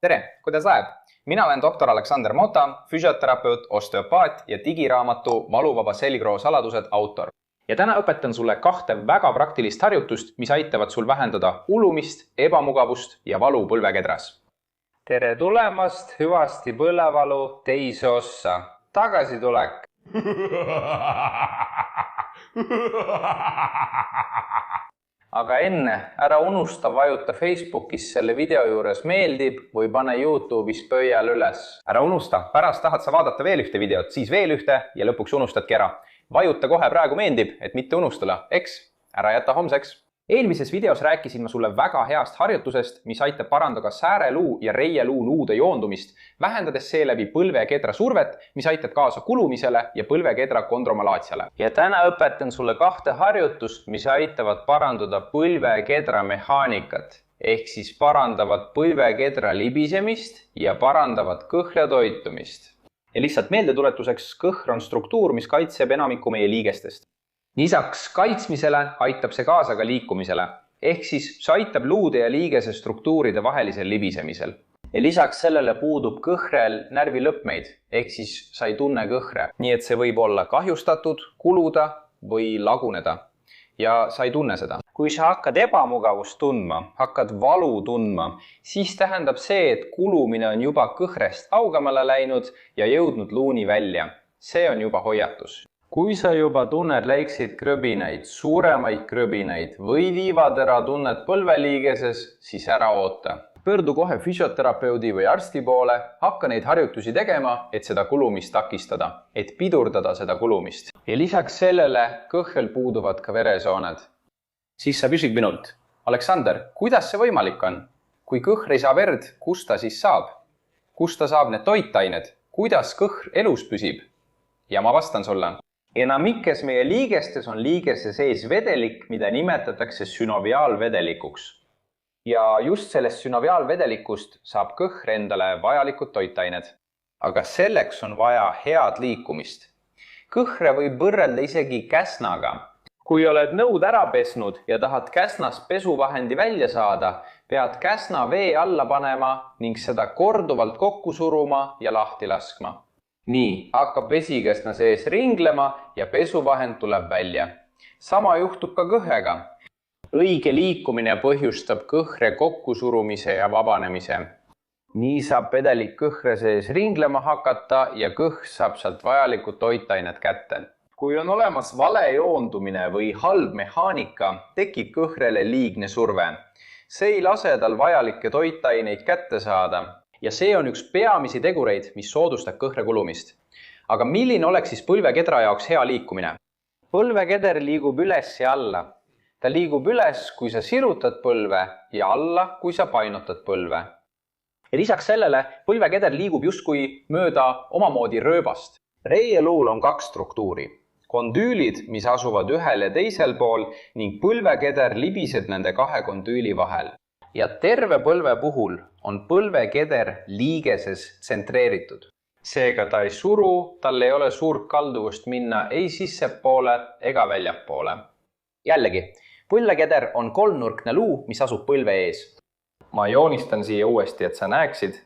Tere, kuidas läheb? Mina olen doktor Aleksander Mota, füsioterapeut, osteopaat ja digiraamatu Valuvaba selgroo saladused autor. Ja täna õpetan sulle 2 väga praktilist harjutust, mis aitavad sul vähendada ulumist, ebamugavust ja valu põlvekedras. Tere tulemast, hüvasti põllevalu teise ossa. Tagasitulek. Aga enne, ära unusta vajuta Facebookis selle video juures meeldib või pane YouTube'is pöial üles. Ära unusta, pärast tahad sa vaadata veel ühte videot, siis veel ühte ja lõpuks unustadki ära. Vajuta kohe praegu meeldib, et mitte unustada, eks? Ära jäta homseks. Eelmises videos rääkisin ma sulle väga heast harjutusest, mis aitab parandada sääreluu ja reieluu luude joondumist, vähendades seeläbi põlvekedra survet, mis aitab kaasa kulumisele ja põlvekedra kondromalaatiale. Ja täna õpetan sulle 2 harjutust, mis aitavad parandada põlvekedra mehaanikat, ehk siis parandavad põlvekedra libisemist ja parandavad kõhra toitumist. Ja lihtsalt meeldetuletuseks, kõhr on struktuur, mis kaitseb enamikku meie liigestest. Lisaks kaitsmisele aitab see kaasa ka liikumisele, ehk siis see aitab luude ja liigese struktuuride vahelisel libisemisel. Ja lisaks sellele puudub kõhrel närvilõpmeid, ehk siis sa ei tunne kõhre. Nii et see võib olla kahjustatud, kuluda või laguneda. Ja sa ei tunne seda. Kui sa hakkad ebamugavust tundma, hakkad valu tundma, siis tähendab see, et kulumine on juba kõhrest kaugemale läinud ja jõudnud luuni välja. See on juba hoiatus. Kui sa juba tunned leiksid krõbineid, suuremaid krõbineid või liivatera tunned põlveliigeses, siis ära oota. Pöördu kohe füsioterapeudi või arsti poole, hakka neid harjutusi tegema, et seda kulumist takistada, et pidurdada seda kulumist. Ja lisaks sellele kõhel puuduvad ka veresooned. Siis sa küsid minult, Aleksander, kuidas see võimalik on? Kui kõhr ei saa verd, kus ta siis saab? Kus ta saab need toitained? Kuidas kõhr elus püsib? Ja ma vastan sulle. Enamikes meie liigestes on liigese sees vedelik, mida nimetatakse sünoviaalvedelikuks. Ja just sellest sünoviaalvedelikust saab kõhr endale vajalikud toitained. Aga selleks on vaja head liikumist. Kõhre võib võrrelda isegi käsnaga. Kui oled nõud ära pesnud ja tahad käsnast pesuvahendi välja saada, pead käsna vee alla panema ning seda korduvalt kokku suruma ja lahti laskma. Nii, hakkab vesikäsna sees ringlema ja pesuvahend tuleb välja. Sama juhtub ka kõhega. Õige liikumine põhjustab kõhre kokkusurumise ja vabanemise. Nii saab vedelik kõhre sees ringlema hakata ja kõhr saab sealt vajalikud toitained kätte. Kui on olemas vale joondumine või halb mehaanika, tekib kõhrele liigne surve. See ei lase tal vajalikke toitaineid kätte saada. Ja see on üks peamisi tegureid, mis soodustab kõhre kulumist. Aga milline oleks siis põlvekedra jaoks hea liikumine? Põlvekeder liigub üles ja alla. Ta liigub üles, kui sa sirutad põlve ja alla, kui sa painutad põlve. Ja lisaks sellele põlvekeder liigub justkui mööda omamoodi rööbast. Reieluul on 2 struktuuri. Kondüülid, mis asuvad ühel ja teisel pool ning põlvekeder libiseb nende 2 kondüüli vahel. Ja terve põlve puhul on põlvekeder liigeses tsentreeritud. Seega ta ei suru, tal ei ole suurt kalduvust minna ei sissepoole ega väljapoole. Jällegi, põlvekeder on 3-nurkne luu, mis asub põlve ees. Ma joonistan siia uuesti, et sa näeksid.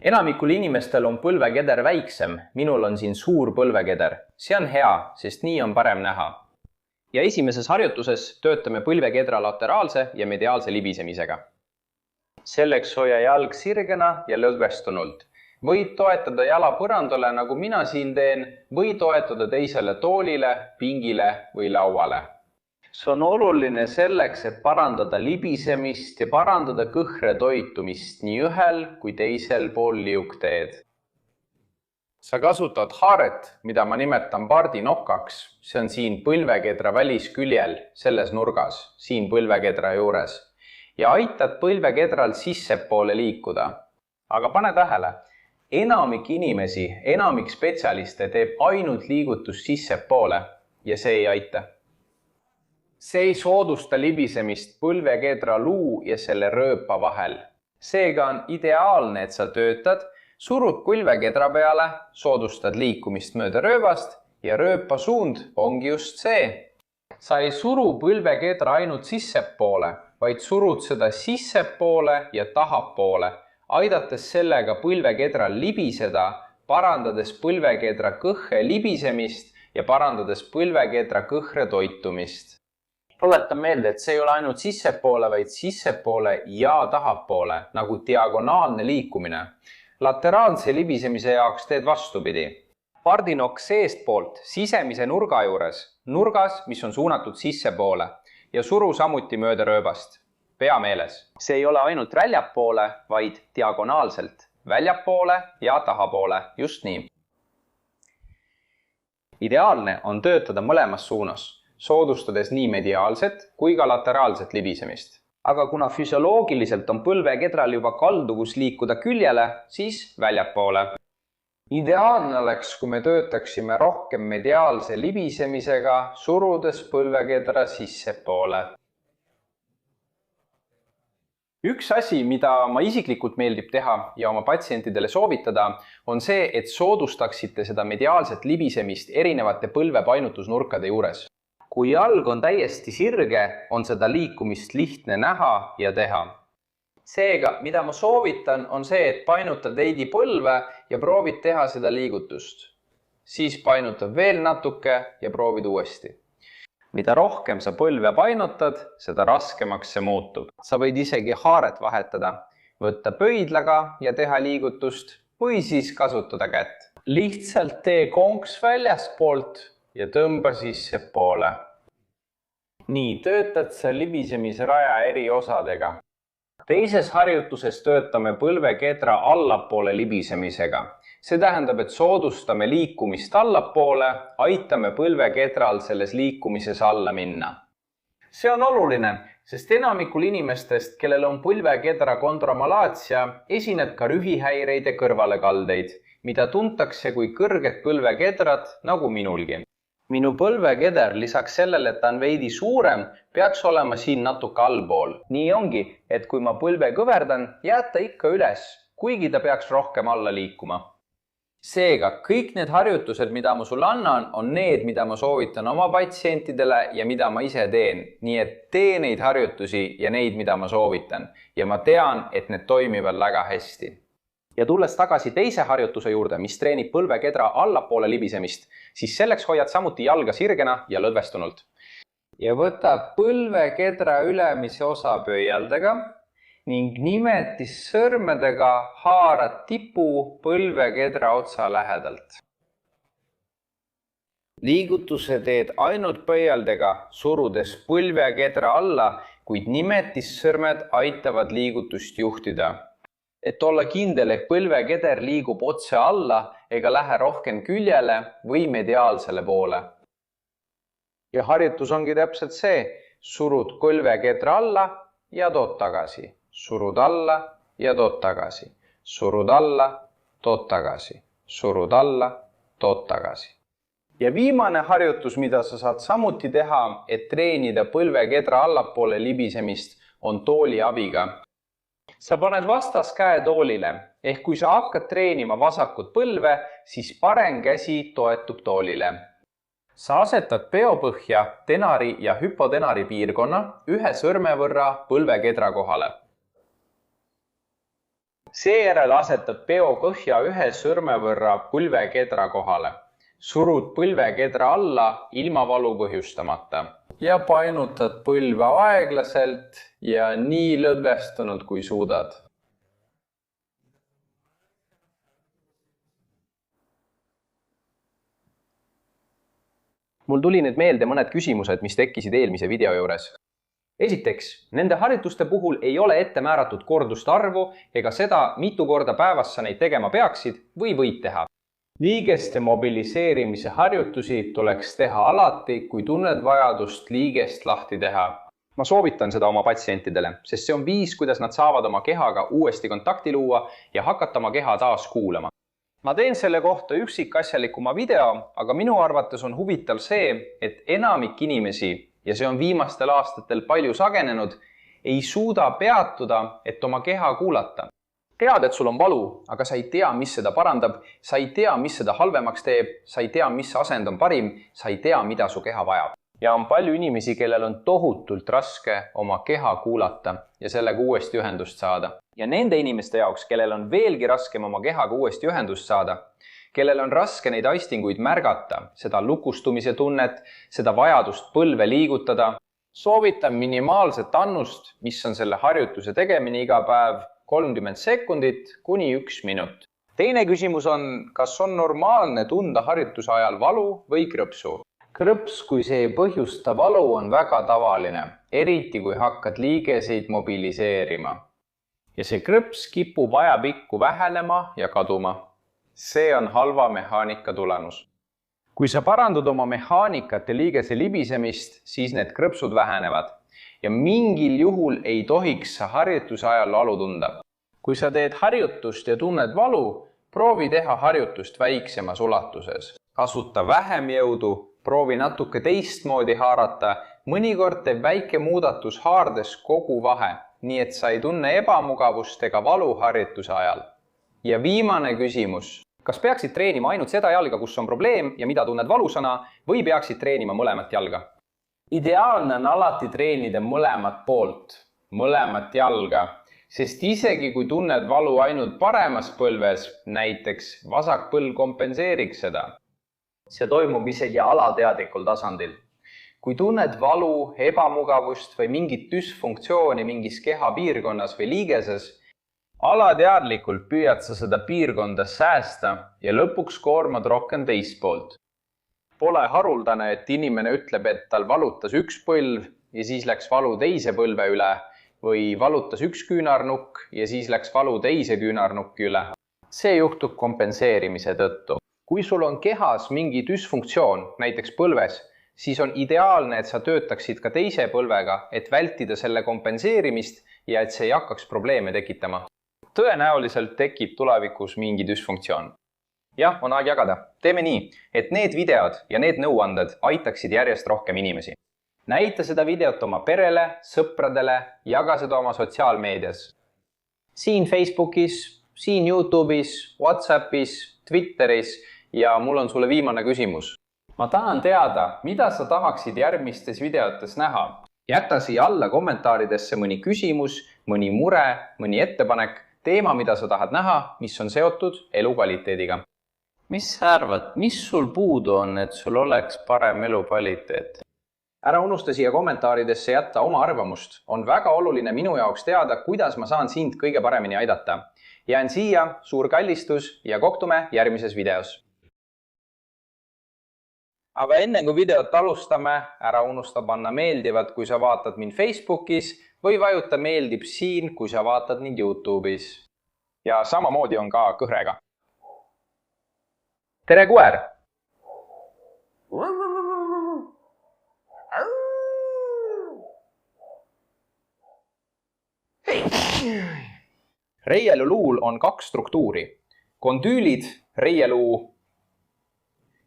Enamikul inimestel on põlvekeder väiksem, minul on siin suur põlvekeder. See on hea, sest nii on parem näha. Ja esimeses harjutuses töötame põlvekedra lateraalse ja mediaalse libisemisega. Selleks hoia jalg sirgena ja lõdvestunult. Võid toetada jala põrandale, nagu mina siin teen, või toetada teisele toolile, pingile või lauale. See on oluline selleks, et parandada libisemist ja parandada kõhre toitumist nii ühel kui teisel pool liukteed. Sa kasutad haaret, mida ma nimetan pardinokaks. See on siin põlvekedra välisküljel, selles nurgas, siin põlvekedra juures. Ja aitad põlvekedral sissepoole liikuda. Aga pane tähele, enamik inimesi, enamik spetsialiste teeb ainult liigutus sissepoole ja see ei aita. See ei soodusta libisemist põlvekedra luu ja selle rööpa vahel. Seega on ideaalne, et sa töötad, surud põlvekedra peale, soodustad liikumist mööda rööbast ja rööpa suund ongi just see. Sa ei suru põlvekedra ainult sissepoole, vaid surud seda sissepoole ja tahapoole, aidates sellega põlvekedral libiseda, parandades põlvekedra kõhre libisemist ja parandades põlvekedra kõhre toitumist. Tuletan meelde, et see ei ole ainult sissepoole, vaid sissepoole ja tahapoole, nagu diagonaalne liikumine. Lateraalse libisemise jaoks teed vastupidi. Pardinokk seestpoolt sisemise nurga juures, nurgas, mis on suunatud sissepoole ja suru samuti mööda rööbast. Pea meeles. See ei ole ainult väljapoole, vaid diagonaalselt. Väljapoole ja tahapoole, just nii. Ideaalne on töötada mõlemas suunas, soodustades nii mediaalset kui ka lateraalset libisemist. Aga kuna füsioloogiliselt on põlvekedral juba kalduvus liikuda küljele, siis väljapoole. Ideaalne oleks, kui me töötaksime rohkem mediaalse libisemisega, surudes põlvekedra sissepoole. Üks asi, mida ma isiklikult meeldib teha ja oma patsientidele soovitada, on see, et soodustaksite seda mediaalset libisemist erinevate põlvepainutusnurkade juures. Kui jalg on täiesti sirge, on seda liikumist lihtne näha ja teha. Seega, mida ma soovitan, on see, et painutad veidi põlve ja proovid teha seda liigutust. Siis painutad veel natuke ja proovid uuesti. Mida rohkem sa põlve painutad, seda raskemaks see muutub. Sa võid isegi haaret vahetada, võtta pöidlaga ja teha liigutust või siis kasutada kätt. Lihtsalt tee konks väljaspoolt ja tõmba sissepoole. Nii töötad sa libisemise raja eri osadega. Teises harjutuses töötame põlvekedra allapoole libisemisega. See tähendab, et soodustame liikumist allapoole, aitame põlvekedral selles liikumises alla minna. See on oluline, sest enamikul inimestest, kellel on põlvekedra kondromalaatsia, esineb ka rühihäireid ja kõrvalekaldeid, mida tuntakse kui kõrged põlvekedrad, nagu minulgi. Minu põlvekeder lisaks sellele, et ta on veidi suurem, peaks olema siin natuke allpool. Nii ongi, et kui ma põlve kõverdan, jääb ta ikka üles, kuigi ta peaks rohkem alla liikuma. Seega, kõik need harjutused, mida ma sulle annan, on need, mida ma soovitan oma patsientidele ja mida ma ise teen. Nii et tee neid harjutusi ja neid, mida ma soovitan. Ja ma tean, et need toimivad väga hästi. Ja tulles tagasi teise harjutuse juurde, mis treenib põlvekedra allapoole libisemist, siis selleks hoiad samuti jalga sirgena ja lõdvestunult. Ja võta põlvekedra ülemise osa pöialdega ning nimetis sõrmedega haarad tipu põlvekedra otsa lähedalt. Liigutuse teed ainult pöialdega, surudes põlvekedra alla, kuid nimetissõrmed aitavad liigutust juhtida. Et olla kindel, et põlvekeder liigub otse alla ega lähe rohkem küljele või mediaalsele poole. Ja harjutus ongi täpselt see, surud põlvekedra alla ja tood tagasi. Surud alla ja tood tagasi. Surud alla, tood tagasi. Surud alla, tood tagasi. Ja viimane harjutus, mida sa saad samuti teha, et treenida põlvekedra allapoole libisemist, on tooli abiga. Sa paned vastaskäe toolile, ehk kui sa hakkad treenima vasakut põlve, siis parem käsi toetub toolile. Sa asetad peopõhja, tenari ja hüpotenari piirkonna ühe sõrme võrra põlvekedra kohale. Seejärel asetad peopõhja ühe sõrme võrra põlvekedra kohale. Surud põlvekedra alla ilma valu põhjustamata. Ja painutad põlve aeglaselt ja nii lõdvestunud, kui suudad. Mul tuli nüüd meelde mõned küsimused, mis tekkisid eelmise video juures. Esiteks, nende harjutuste puhul ei ole ette määratud korduste arvu ega seda, mitu korda päevas sa neid tegema peaksid või võid teha. Liigeste mobiliseerimise harjutusi tuleks teha alati, kui tunned vajadust liigest lahti teha. Ma soovitan seda oma patsientidele, sest see on viis, kuidas nad saavad oma kehaga uuesti kontakti luua ja hakata oma keha taas kuulama. Ma teen selle kohta üksikasjalikuma video, aga minu arvates on huvitav see, et enamik inimesi, ja see on viimastel aastatel palju sagenenud, ei suuda peatuda, et oma keha kuulata. Tead, et sul on valu, aga sa ei tea, mis seda parandab, sa ei tea, mis seda halvemaks teeb, sa ei tea, mis asend on parim, sa ei tea, mida su keha vajab. Ja on palju inimesi, kellel on tohutult raske oma keha kuulata ja sellega uuesti ühendust saada. Ja nende inimeste jaoks, kellel on veelgi raskem oma kehaga uuesti ühendust saada, kellel on raske neid aistinguid märgata, seda lukustumise tunnet, seda vajadust põlve liigutada, soovitan minimaalset annust, mis on selle harjutuse tegemine iga päev 30 sekundit kuni 1 minut. Teine küsimus on, kas on normaalne tunda harjutuse ajal valu või krõpsu? Krõps, kui see ei põhjusta valu, on väga tavaline, eriti kui hakkad liigeseid mobiliseerima. Ja see krõps kipub ajapikku vähenema ja kaduma. See on halva mehaanika tulemus. Kui sa parandud oma mehaanikat ja liigese libisemist, siis need krõpsud vähenevad. Ja mingil juhul ei tohiks sa harjutuse ajal valu tunda. Kui sa teed harjutust ja tunned valu, proovi teha harjutust väiksemas ulatuses. Kasuta vähem jõudu, proovi natuke teistmoodi haarata, mõnikord teeb väike muudatus haardes kogu vahe, nii et sa ei tunne ebamugavust ega valu harjutuse ajal. Ja viimane küsimus. Kas peaksid treenima ainult seda jalga, kus on probleem ja mida tunned valusana, või peaksid treenima mõlemat jalga? Ideaalne on alati treenida mõlemat poolt, mõlemat jalga, sest isegi kui tunned valu ainult paremas põlves, näiteks vasak põlv kompenseeriks seda. See toimub isegi alateadlikul tasandil. Kui tunned valu, ebamugavust või mingit düsfunktsiooni mingis kehapiirkonnas või liigeses, alateadlikult püüad sa seda piirkonda säästa ja lõpuks koormad rohkem teist poolt. Pole haruldane, et inimene ütleb, et tal valutas üks põlv ja siis läks valu teise põlve üle või valutas üks küünarnukk ja siis läks valu teise küünarnukki üle. See juhtub kompenseerimise tõttu. Kui sul on kehas mingi düsfunktsioon, näiteks põlves, siis on ideaalne, et sa töötaksid ka teise põlvega, et vältida selle kompenseerimist ja et see ei hakkaks probleeme tekitama. Tõenäoliselt tekib tulevikus mingi düsfunktsioon. Jah, on aeg jagada. Teeme nii, et need videod ja need nõuanded aitaksid järjest rohkem inimesi. Näita seda videot oma perele, sõpradele, jaga seda oma sotsiaalmeedias. Siin Facebookis, siin YouTube'is, WhatsAppis, Twitteris ja mul on sulle viimane küsimus. Ma tahan teada, mida sa tahaksid järgmistes videotes näha. Jäta siia alla kommentaaridesse mõni küsimus, mõni mure, mõni ettepanek, teema, mida sa tahad näha, mis on seotud elukvaliteediga. Mis sa arvad, mis sul puudu on, et sul oleks parem elukvaliteet? Ära unusta siia kommentaaridesse jätta oma arvamust. On väga oluline minu jaoks teada, kuidas ma saan sind kõige paremini aidata. Jään siia, suur kallistus ja kohtume järgmises videos. Aga enne kui videot alustame, ära unusta panna meeldivad, kui sa vaatad mind Facebookis või vajuta meeldib siin, kui sa vaatad mind YouTube'is. Ja samamoodi on ka kõhrega. Tere, koer! Reieluluul on 2 struktuuri. Kondyülid, reieluu.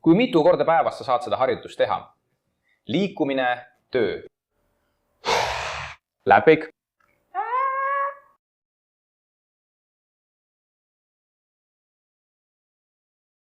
Kui mitu korda päevas sa saad seda harjutust teha? Liikumine, töö. Läpik.